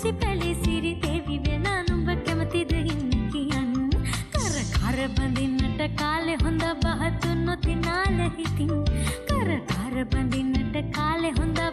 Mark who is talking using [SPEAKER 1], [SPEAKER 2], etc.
[SPEAKER 1] පුංචි පැලේ සිරි තේවි වෙන නුඹ කැමතිද ඉන්න කියන්න කර කර බඳින්නට කාලේ හොඳ බහතුන් නොතිනාල හිතින් කර කර බඳින්නට කාලේ හොඳ